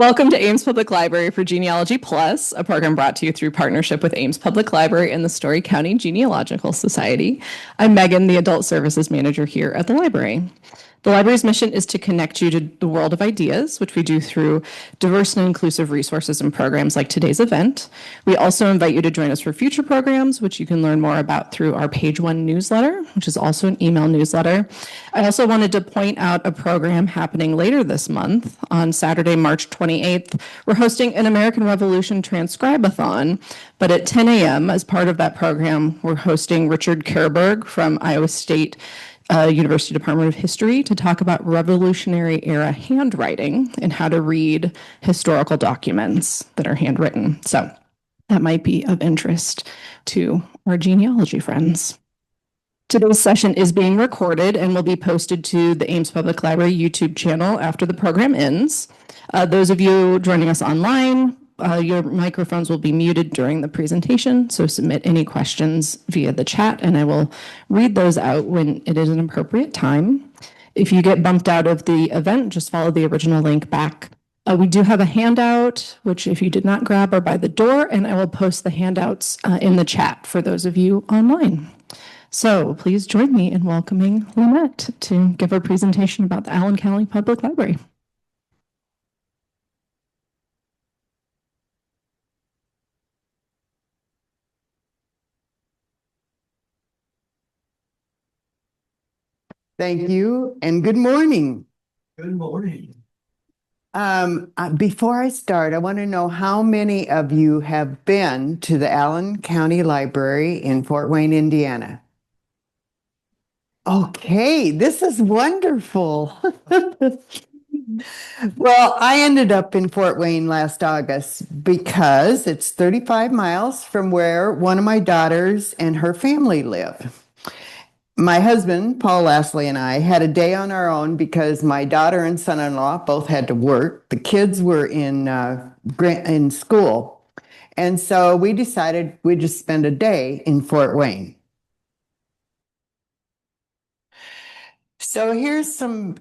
Welcome to Ames Public Library for Genealogy Plus, a program brought to you through partnership with Ames Public Library and the Story County Genealogical Society. I'm Megan, the Adult Services Manager here at the library. The library's mission is to connect you to the world of ideas, which we do through diverse and inclusive resources and programs like today's event. We also invite you to join us for future programs, which you can learn more about through our Page One newsletter, which is also an email newsletter. I also wanted to point out a program happening later this month on Saturday, March 28th. We're hosting an American Revolution Transcribe-a-thon, but at 10 a.m. as part of that program, we're hosting Richard Kerberg from Iowa State University Department of History to talk about Revolutionary era handwriting and how to read historical documents that are handwritten. So that might be of interest to our genealogy friends. Today's session is being recorded and will be posted to the Ames Public Library YouTube channel after the program ends. Those of you joining us online, your microphones will be muted during the presentation, so submit any questions via the chat, and I will read those out when it is an appropriate time. If you get bumped out of the event, just follow the original link back. We do have a handout, which if you did not grab are by the door, and I will post the handouts in the chat for those of you online. So please join me in welcoming Lynette to give a presentation about the Allen County Public Library. Thank you, and good morning. Good morning. Before I start, I want to know how many of you have been to the Allen County Library in Fort Wayne, Indiana? Okay, this is wonderful. Well, I ended up in Fort Wayne last August because it's 35 miles from where one of my daughters and her family live. My husband, Paul Lastly, and I had a day on our own because my daughter and son-in-law both had to work. The kids were in school. And so we decided we'd just spend a day in Fort Wayne. So here's some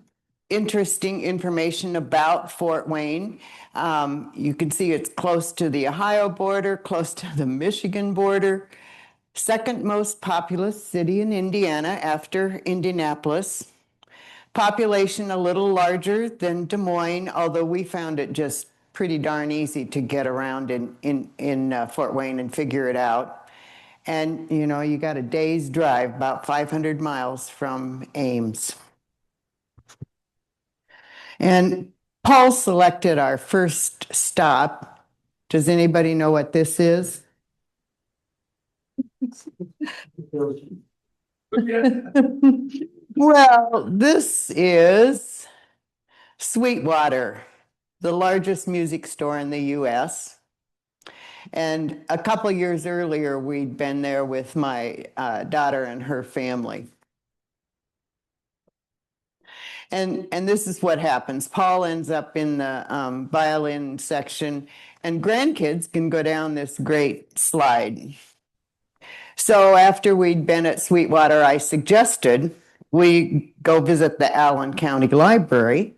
interesting information about Fort Wayne. You can see it's close to the Ohio border, close to the Michigan border. Second most populous city in Indiana after Indianapolis. Population a little larger than Des Moines, although we found it just pretty darn easy to get around in Fort Wayne and figure it out. And you know, you got a day's drive, about 500 miles from Ames. And Paul selected our first stop. Does anybody know what this is? Well, this is Sweetwater, the largest music store in the U.S. And a couple years earlier, we'd been there with my daughter and her family. And this is what happens. Paul ends up in the violin section, and grandkids can go down this great slide. So after we'd been at Sweetwater, I suggested we go visit the Allen County Library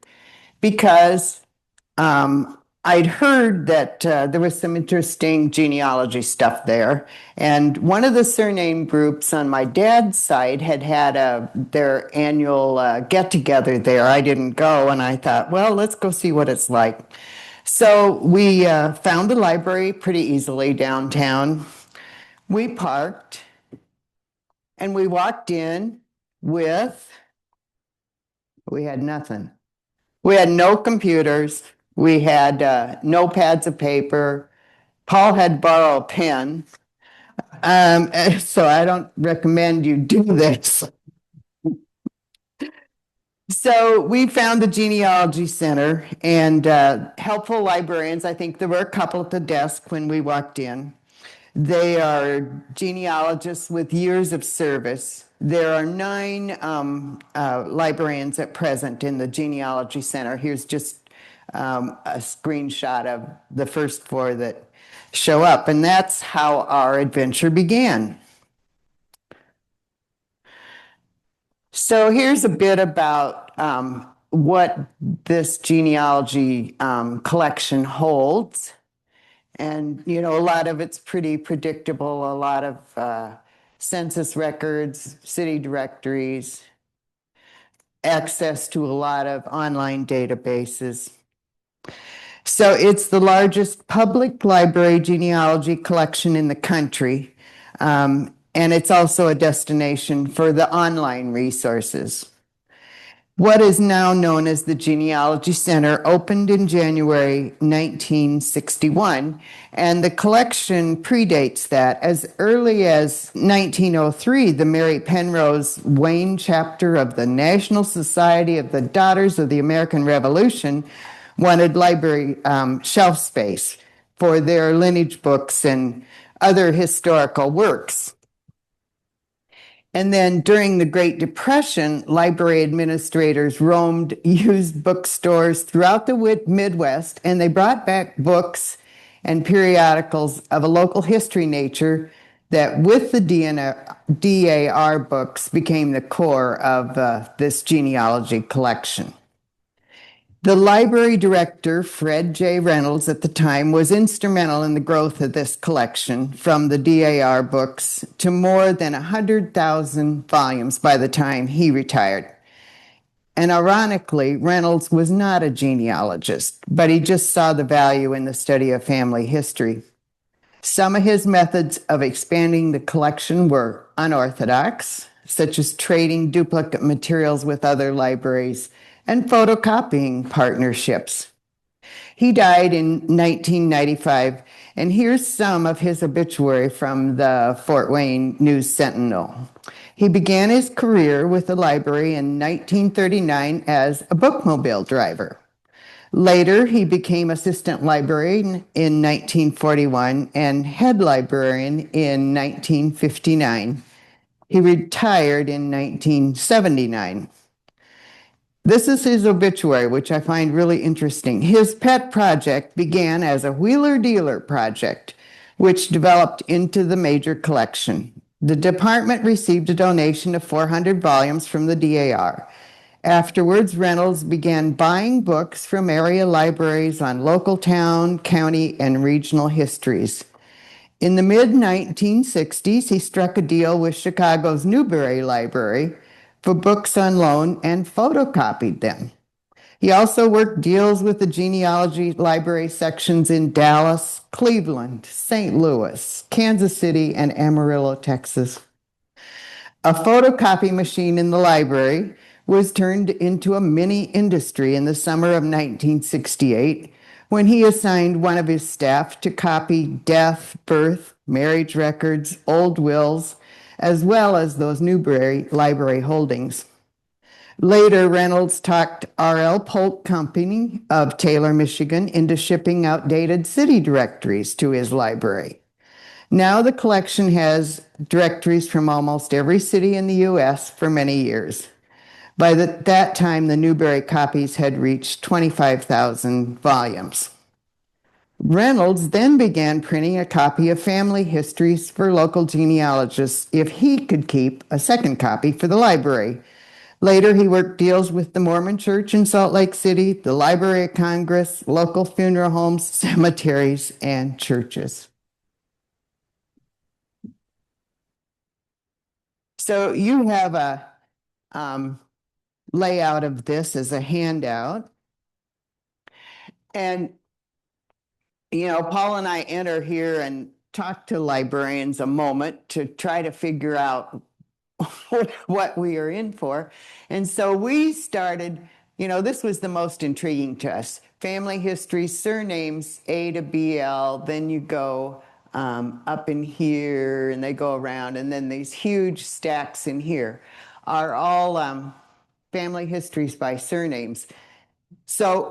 because I'd heard that there was some interesting genealogy stuff there. And one of the surname groups on my dad's side had their annual get-together there. I didn't go, and I thought, well, let's go see what it's like. So we found the library pretty easily downtown. We parked and we walked in we had nothing. We had no computers. We had no pads of paper. Paul had borrowed a pen. So I don't recommend you do this. So we found the Genealogy Center and helpful librarians. I think there were a couple at the desk when we walked in. They are genealogists with years of service. There are 9 librarians at present in the Genealogy Center. Here's just a screenshot of the first 4 that show up, and that's how our adventure began. So here's a bit about what this genealogy collection holds. And, a lot of it's pretty predictable, a lot of census records, city directories, access to a lot of online databases. So it's the largest public library genealogy collection in the country. And it's also a destination for the online resources. What is now known as the Genealogy Center opened in January 1961, and the collection predates that. As early as 1903, the Mary Penrose Wayne chapter of the National Society of the Daughters of the American Revolution wanted library shelf space for their lineage books and other historical works. And then during the Great Depression, library administrators roamed used bookstores throughout the Midwest, and they brought back books and periodicals of a local history nature that, with the DAR books, became the core of this genealogy collection. The library director, Fred J. Reynolds, at the time, was instrumental in the growth of this collection from the DAR books to more than 100,000 volumes by the time he retired. And ironically, Reynolds was not a genealogist, but he just saw the value in the study of family history. Some of his methods of expanding the collection were unorthodox, such as trading duplicate materials with other libraries and photocopying partnerships. He died in 1995, and here's some of his obituary from the Fort Wayne News Sentinel. He began his career with the library in 1939 as a bookmobile driver. Later, he became assistant librarian in 1941 and head librarian in 1959. He retired in 1979. This is his obituary, which I find really interesting. His pet project began as a wheeler-dealer project, which developed into the major collection. The department received a donation of 400 volumes from the DAR. Afterwards, Reynolds began buying books from area libraries on local town, county, and regional histories. In the mid-1960s, he struck a deal with Chicago's Newberry Library for books on loan and photocopied them. He also worked deals with the genealogy library sections in Dallas, Cleveland, St. Louis, Kansas City, and Amarillo, Texas. A photocopy machine in the library was turned into a mini industry in the summer of 1968 when he assigned one of his staff to copy death, birth, marriage records, old wills, as well as those Newberry Library holdings. Later, Reynolds talked R.L. Polk Company of Taylor, Michigan, into shipping outdated city directories to his library. Now the collection has directories from almost every city in the U.S. for many years. By that time, the Newberry copies had reached 25,000 volumes. Reynolds then began printing a copy of family histories for local genealogists if he could keep a second copy for the library. Later, he worked deals with the Mormon Church in Salt Lake City, the Library of Congress, local funeral homes, cemeteries, and churches. So you have a layout of this as a handout. And Paul and I enter here and talk to librarians a moment to try to figure out what we are in for. And so we started, this was the most intriguing to us. Family history, surnames, A to BL, then you go up in here and they go around, and then these huge stacks in here are all family histories by surnames. So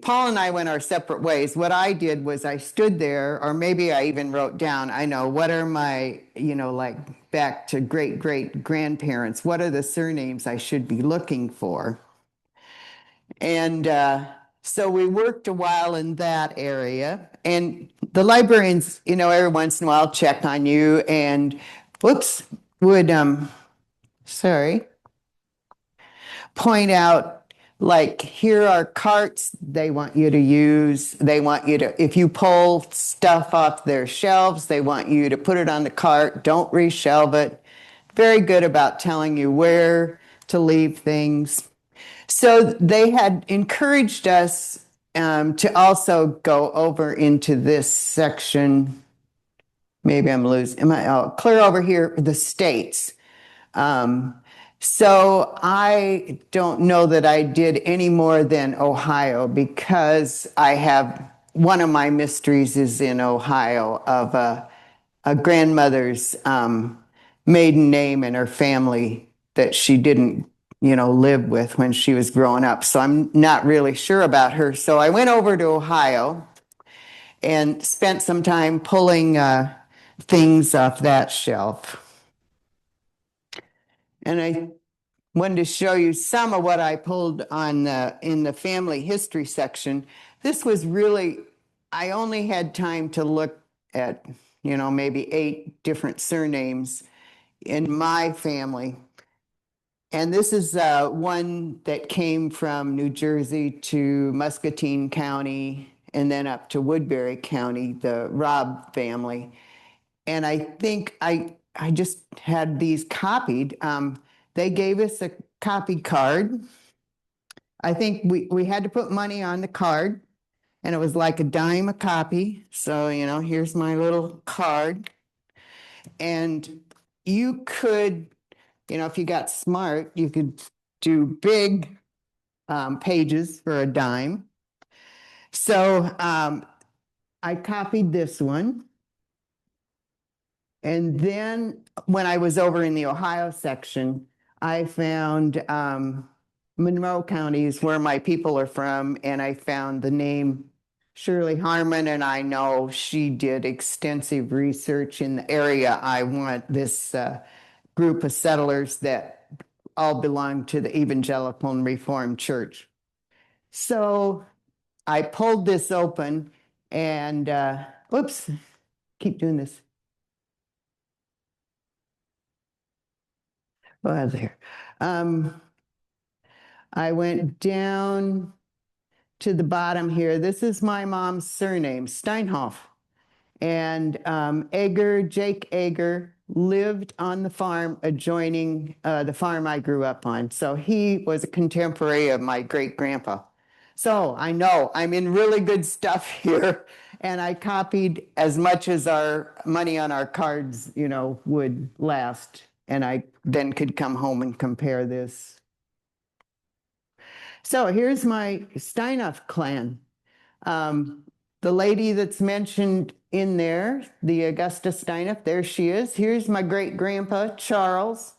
Paul and I went our separate ways. What I did was I stood there, or maybe I even wrote down, I know, what are my, like back to great-great-grandparents, what are the surnames I should be looking for? And so we worked a while in that area. And the librarians, every once in a while check on you and, would, point out like here are carts they want you to use. They want you to, if you pull stuff off their shelves, they want you to put it on the cart. Don't reshelve it. Very good about telling you where to leave things. So they had encouraged us to also go over into this section. Maybe I'm losing. Clear over here, the states. Um, so I don't know that I did any more than Ohio because I have one of my mysteries is in Ohio of a grandmother's maiden name in her family that she didn't, live with when she was growing up. So I'm not really sure about her. So I went over to Ohio and spent some time pulling things off that shelf. And I wanted to show you some of what I pulled on in the family history section. This was really, I only had time to look at, maybe 8 different surnames in my family. And this is one that came from New Jersey to Muscatine County and then up to Woodbury County, the Robb family. And I think I just had these copied. They gave us a copy card. I think we had to put money on the card, and it was like a dime a copy. So, here's my little card. And you could, if you got smart, you could do big pages for a dime. So I copied this one. And then when I was over in the Ohio section, I found Monroe County is where my people are from, and I found the name Shirley Harmon, and I know she did extensive research in the area. I want this group of settlers that all belong to the Evangelical and Reformed Church. So I pulled this open and, whoops, keep doing this. Oh, there. I went down to the bottom here. This is my mom's surname, Steinhoff. And Jake Egger, lived on the farm adjoining the farm I grew up on. So he was a contemporary of my great grandpa. So I know I'm in really good stuff here. And I copied as much as our money on our cards, would last. And I then could come home and compare this. So here's my Steinhoff clan. The lady that's mentioned in there, the Augusta Steinhoff, there she is. Here's my great grandpa, Charles.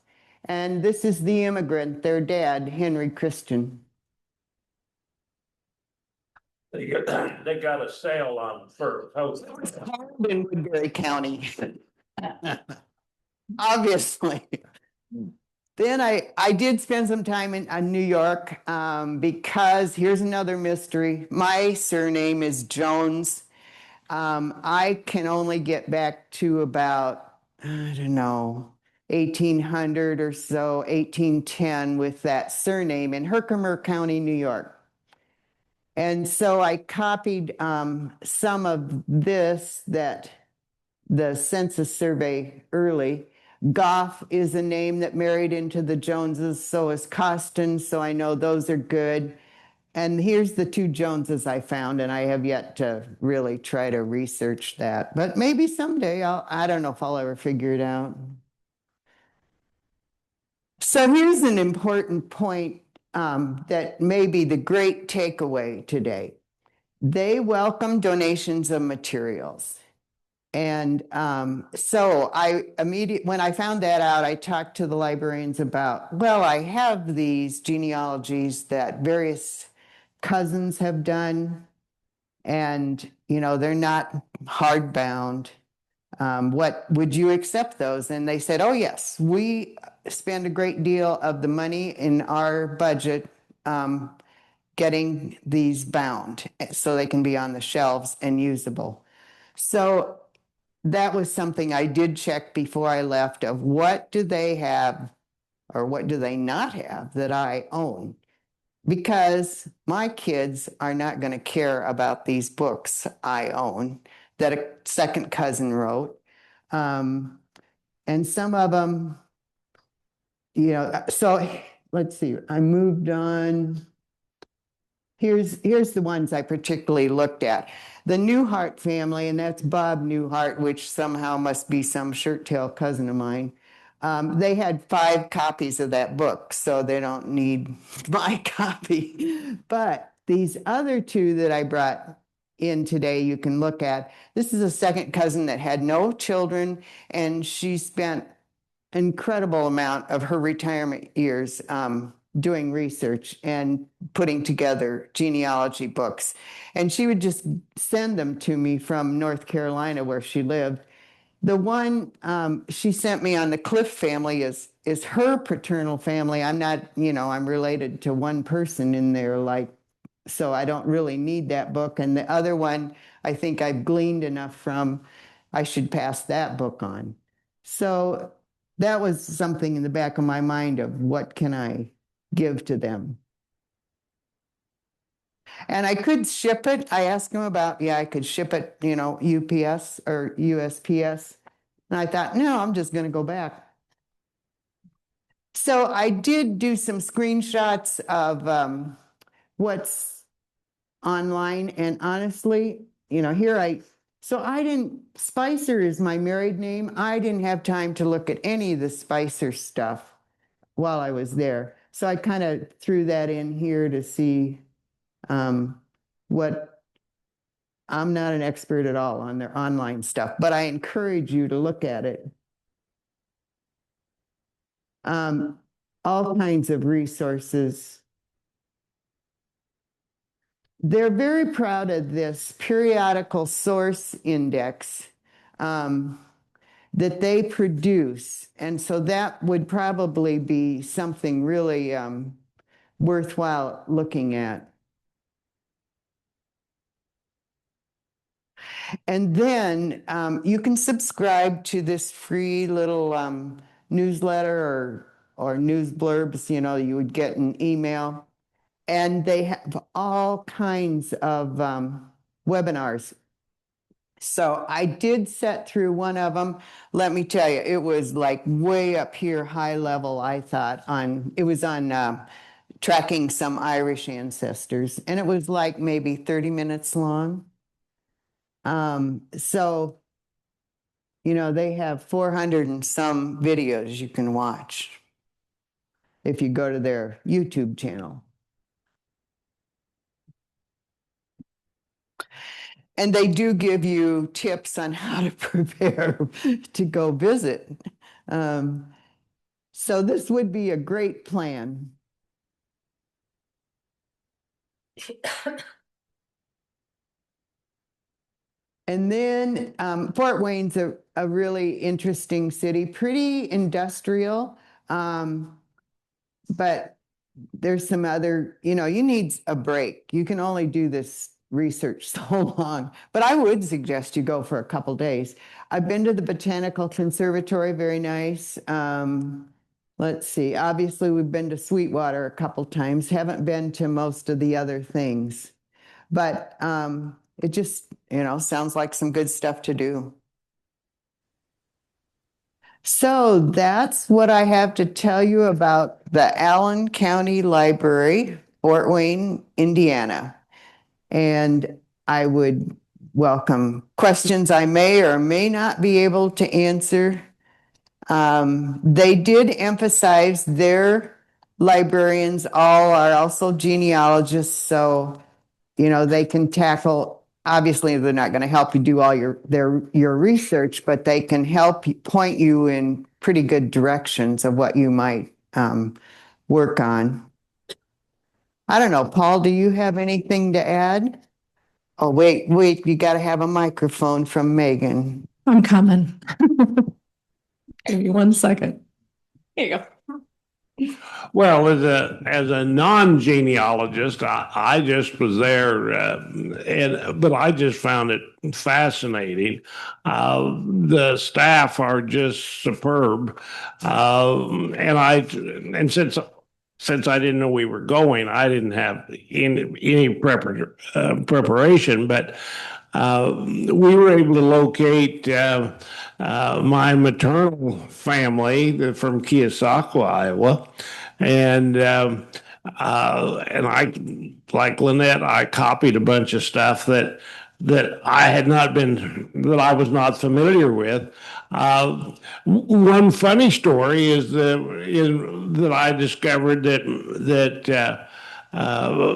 And this is the immigrant, their dad, Henry Christian. They got a sale on fur coats. It was hard in Woodbury County. Obviously. Then I did spend some time in New York because here's another mystery. My surname is Jones. I can only get back to about, I don't know, 1800 or so, 1810 with that surname in Herkimer County, New York. And so I copied some of this that the census survey early. Goff is a name that married into the Joneses, so is Costin, so I know those are good. And here's the 2 Joneses I found, and I have yet to really try to research that. But maybe someday I don't know if I'll ever figure it out. So here's an important point that may be the great takeaway today. They welcome donations of materials. And so when I found that out, I talked to the librarians about, well, I have these genealogies that various cousins have done, and, they're not hardbound. What would you accept those? And they said, oh, yes, we spend a great deal of the money in our budget getting these bound so they can be on the shelves and usable. So that was something I did check before I left of what do they have or what do they not have that I own? because my kids are not going to care about these books I own that a second cousin wrote. And some of them, so let's see, I moved on. Here's the ones I particularly looked at. The Newhart family, and that's Bob Newhart, which somehow must be some shirt tail cousin of mine. They had 5 copies of that book, so they don't need my copy. But these other 2 that I brought in today, you can look at. This is a second cousin that had no children, and she spent incredible amount of her retirement years doing research and putting together genealogy books. And she would just send them to me from North Carolina, where she lived. The one she sent me on the Cliff family is her paternal family. I'm not, I'm related to one person in there, so I don't really need that book. And the other one, I think I've gleaned enough from, I should pass that book on. So that was something in the back of my mind of what can I give to them. And I could ship it. I asked him about, I could ship it, UPS or USPS. And I thought, no, I'm just going to go back. So I did do some screenshots of what's online. And honestly, Spicer is my married name. I didn't have time to look at any of the Spicer stuff while I was there. So I kind of threw that in here to see what, I'm not an expert at all on their online stuff, but I encourage you to look at it. All kinds of resources. They're very proud of this periodical source index that they produce. And so that would probably be something really worthwhile looking at. And then you can subscribe to this free little newsletter or news blurbs, you would get an email. And they have all kinds of webinars. So I did set through one of them. Let me tell you, it was like way up here, high level, I thought, it was on tracking some Irish ancestors. And it was like maybe 30 minutes long. So, they have 400 and some videos you can watch if you go to their YouTube channel. And they do give you tips on how to prepare to go visit. So this would be a great plan. And then Fort Wayne's a really interesting city, pretty industrial, but there's some other, you need a break. You can only do this research so long, but I would suggest you go for a couple days. I've been to the Botanical Conservatory, very nice. Let's see, obviously we've been to Sweetwater a couple times, haven't been to most of the other things, but it just, sounds like some good stuff to do. So that's what I have to tell you about the Allen County Library, Fort Wayne, Indiana. And I would welcome questions I may or may not be able to answer. They did emphasize their librarians all are also genealogists, so they can tackle, obviously they're not going to help you do all your research, but they can help point you in pretty good directions of what you might work on. I don't know, Paul, do you have anything to add? Oh, wait, you got to have a microphone from Megan. I'm coming. Give me 1 second. Here you go. Well, as a non-genealogist, I just was there, but I just found it fascinating. The staff are just superb, and since since I didn't know we were going, I didn't have any preparation, but we were able to locate my maternal family from Keosauqua, Iowa, and I, like Lynette, I copied a bunch of stuff that I was not familiar with. One funny story is that I discovered that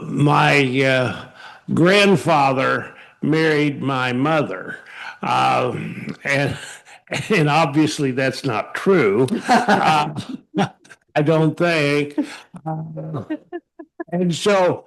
my grandfather married my mother, and and obviously that's not true. I don't think. And so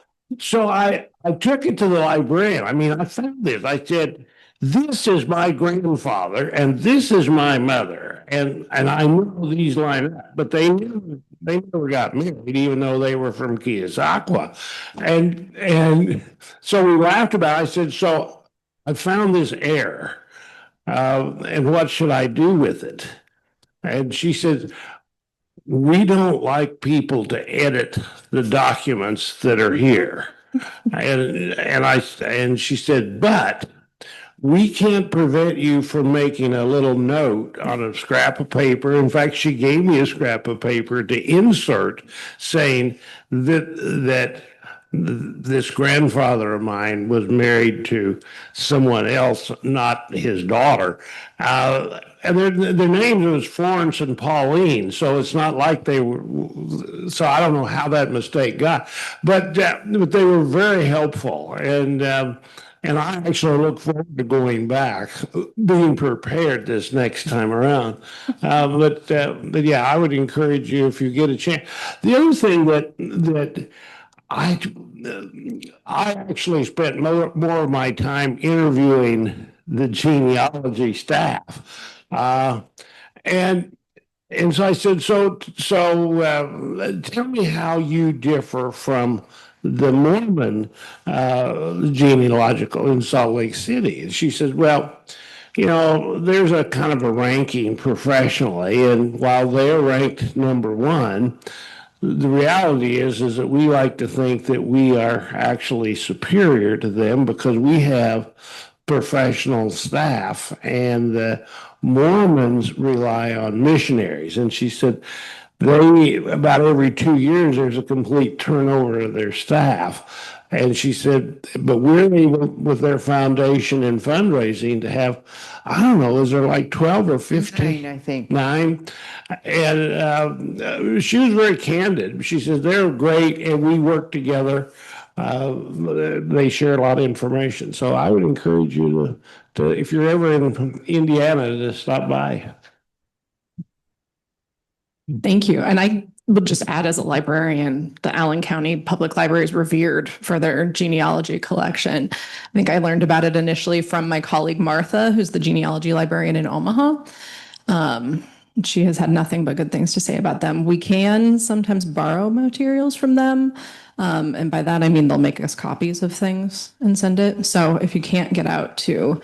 I took it to the librarian. I mean, I found this. I said, "This is my grandfather, and this is my mother," and I know these line up, but they never got married, even though they were from Keosauqua, and so we laughed about it. I said, "So I found this error, and what should I do with it?" And she said, "We don't like people to edit the documents that are here." And she said, "But we can't prevent you from making a little note on a scrap of paper." In fact, she gave me a scrap of paper to insert saying that this grandfather of mine was married to someone else, not his daughter. And their names was Florence and Pauline, so it's not like they were. So I don't know how that mistake got, but they were very helpful, and I actually look forward to going back, being prepared this next time around. But yeah, I would encourage you if you get a chance. The other thing that I I actually spent more of my time interviewing the genealogy staff, and and so I said, tell me how you differ from the Mormon genealogical in Salt Lake City. And she said, well, there's a kind of a ranking professionally, and while they're ranked number one, the reality is that we like to think that we are actually superior to them because we have professional staff, and the Mormons rely on missionaries. And she said they, about every 2 years, there's a complete turnover of their staff. And she said, but we're able with their foundation and fundraising to have, I don't know, is there like 12 or 15? 9, I think. 9. And she was very candid. She says, they're great and we work together. They share a lot of information. So I would encourage you to if you're ever in Indiana, to stop by. Thank you. And I would just add, as a librarian, the Allen County Public Library is revered for their genealogy collection. I think I learned about it initially from my colleague Martha, who's the genealogy librarian in Omaha. She has had nothing but good things to say about them. We can sometimes borrow materials from them. And by that, I mean they'll make us copies of things and send it. So if you can't get out to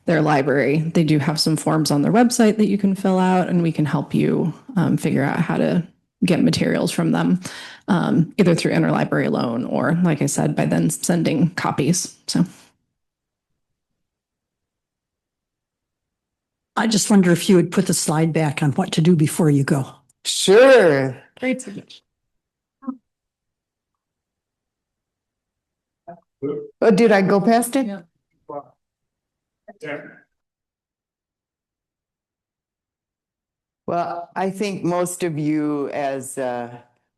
their library, they do have some forms on their website that you can fill out, and we can help you figure out how to get materials from them, either through interlibrary loan or, like I said, by then sending copies. So I just wonder if you would put the slide back on what to do before you go. Sure. great suggestion. Oh, did I go past it? Yeah. Well, I think most of you as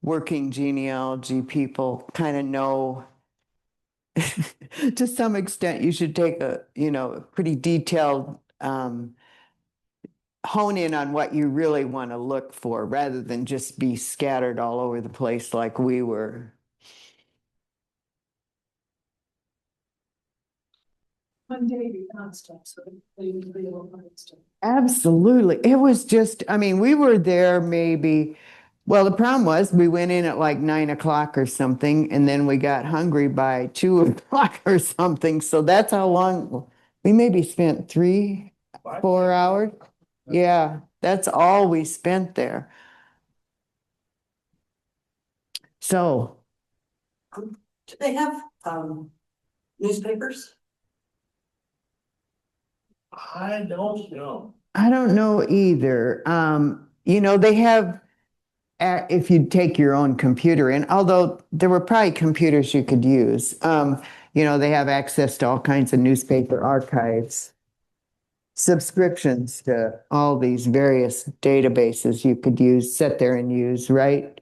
working genealogy people kind of know to some extent you should take a pretty detailed hone in on what you really want to look for rather than just be scattered all over the place like we were. One day be constant, so you can be able to constant. Absolutely. It was just, I mean, we were there maybe, well, the problem was we went in at like 9 o'clock or something, and then we got hungry by 2 o'clock or something. So that's how long we maybe spent 3, 4 hours. Yeah, that's all we spent there. So Do they have, newspapers? I don't know. I don't know either. They have, if you take your own computer in, although there were probably computers you could use, they have access to all kinds of newspaper archives, subscriptions to all these various databases you could use, sit there and use, right?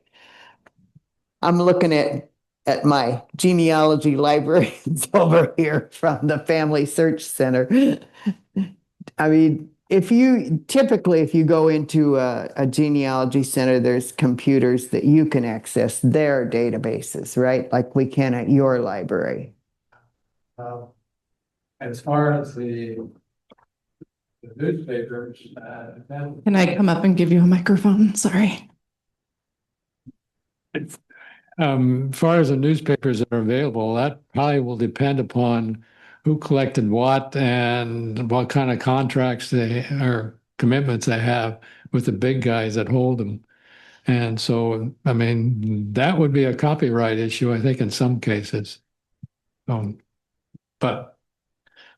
I'm looking at my genealogy library over here from the Family Search Center. I mean, if you go into a genealogy center, there's computers that you can access their databases, right? Like we can at your library. As far as the newspapers, Can I come up and give you a microphone? Sorry. as far as the newspapers that are available, that probably will depend upon who collected what and what kind of contracts they or commitments they have with the big guys that hold them. And so, I mean, that would be a copyright issue, I think, in some cases. But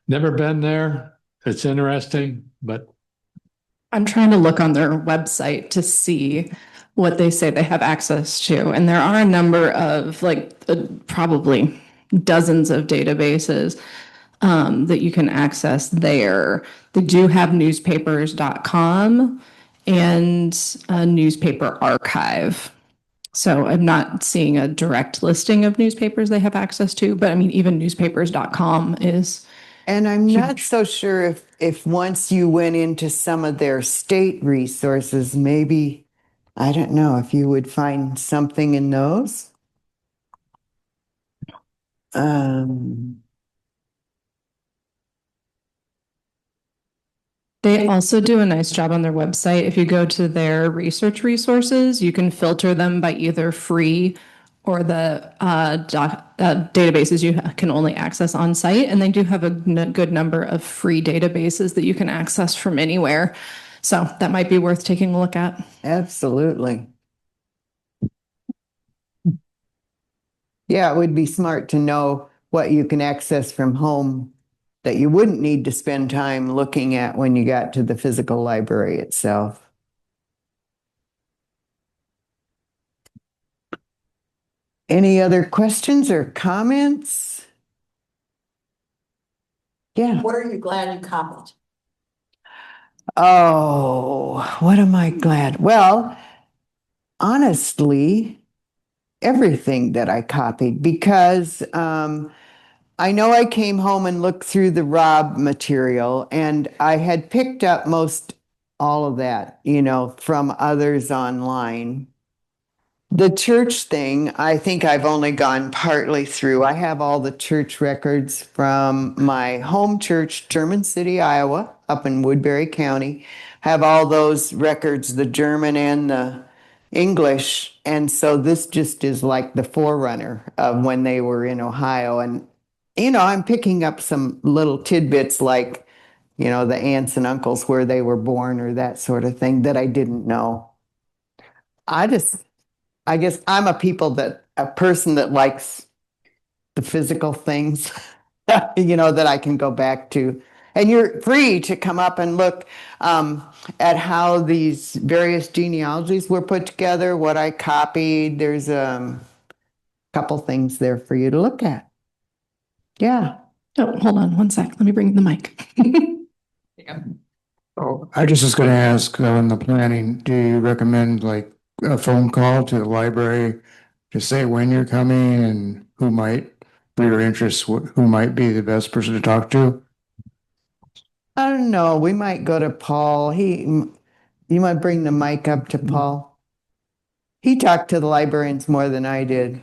never been there. It's interesting, but I'm trying to look on their website to see what they say they have access to. And there are a number of probably dozens of databases that you can access there. They do have newspapers.com and a newspaper archive. So I'm not seeing a direct listing of newspapers they have access to, but I mean, even newspapers.com is. And I'm not so sure if once you went into some of their state resources, maybe, I don't know, if you would find something in those. They also do a nice job on their website. If you go to their research resources, you can filter them by either free or the databases you can only access on site. And they do have a good number of free databases that you can access from anywhere. So that might be worth taking a look at. Absolutely. Yeah, it would be smart to know what you can access from home that you wouldn't need to spend time looking at when you got to the physical library itself. Any other questions or comments? Yeah. What are you glad you copied? Oh, what am I glad? Well, honestly, everything that I copied because I know I came home and looked through the Rob material and I had picked up most all of that, from others online. The church thing, I think I've only gone partly through. I have all the church records from my home church, German City, Iowa, up in Woodbury County. Have all those records, the German and the English. And so this just is like the forerunner of when they were in Ohio. And, I'm picking up some little tidbits like, the aunts and uncles where they were born or that sort of thing that I didn't know. I guess I'm a person that likes the physical things, that I can go back to. And you're free to come up and look at how these various genealogies were put together, what I copied. There's a couple things there for you to look at. Yeah. Oh, hold on one sec. Let me bring the mic. Oh, I just was gonna ask, on the planning, do you recommend like a phone call to the library to say when you're coming and who might be your interest, who might be the best person to talk to? I don't know. We might go to Paul. You might bring the mic up to Paul. He talked to the librarians more than I did.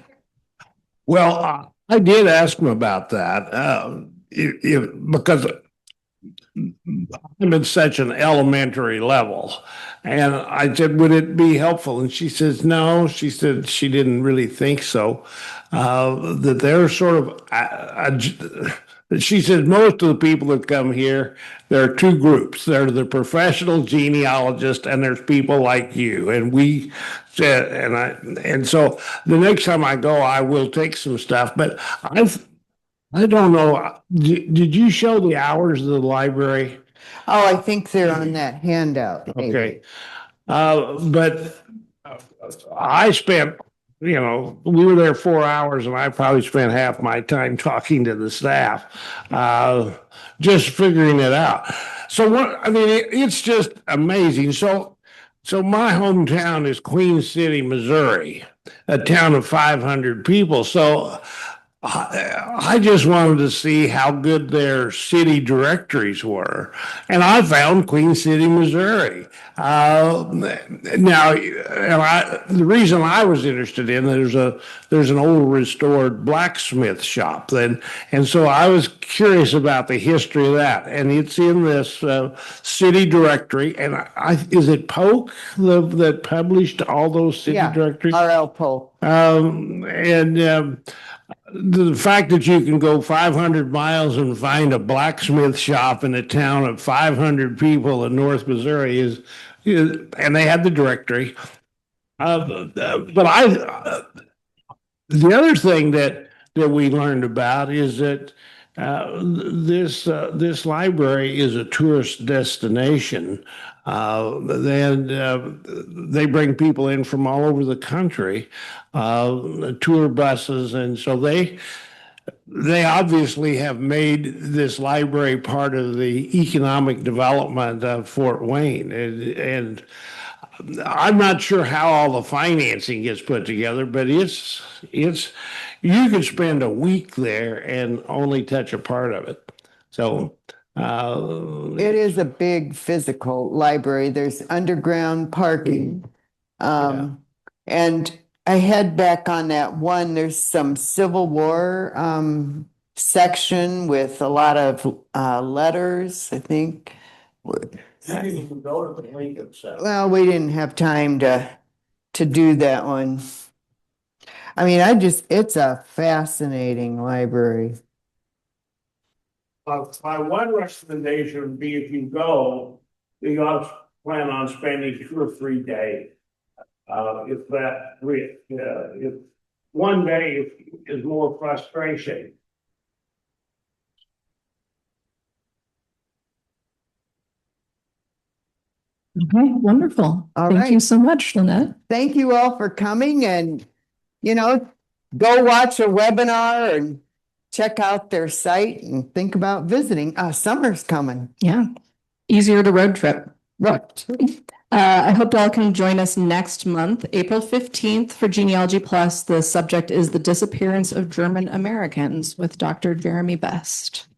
Well, I did ask him about that because I'm at such an elementary level. And I said, would it be helpful? And she says, no. She said she didn't really think so. That they're sort of, she said most of the people that come here, there are two groups. There are the professional genealogists, and there's people like you. And we said, and so the next time I go, I will take some stuff. But I don't know. Did you show the hours of the library? Oh, I think they're on that handout. maybe. Okay. But I spent, we were there 4 hours and I probably spent half my time talking to the staff, just figuring it out. So it's just amazing. So my hometown is Queen City, Missouri, a town of 500 people. So I just wanted to see how good their city directories were. And I found Queen City, Missouri. The reason I was interested in, there's an old restored blacksmith shop then. And so I was curious about the history of that. And it's in this city directory. And is it Polk that published all those city directories? R.L. Polk. The fact that you can go 500 miles and find a blacksmith shop in a town of 500 people in North Missouri is and they had the directory. But the other thing that we learned about is that this library is a tourist destination. They bring people in from all over the country, tour buses, and so they obviously have made this library part of the economic development of Fort Wayne, and I'm not sure how all the financing gets put together, but it's you could spend a week there and only touch a part of it. So It is a big physical library. There's underground parking. And I head back on that one. There's some Civil War section with a lot of letters, I think. Well, we didn't have time to do that one. I mean, it's a fascinating library. My one recommendation would be if you go, you ought to plan on spending 2 or 3 days. If one day is more frustration. Okay, wonderful. All Thank right. you so much, Lynette. Thank you all for coming, and, go watch a webinar and check out their site and think about visiting. Summer's coming. Yeah, easier to road trip. Right. I hope y'all can join us next month, April 15th for Genealogy Plus. The subject is the disappearance of German Americans with Dr. Jeremy Best.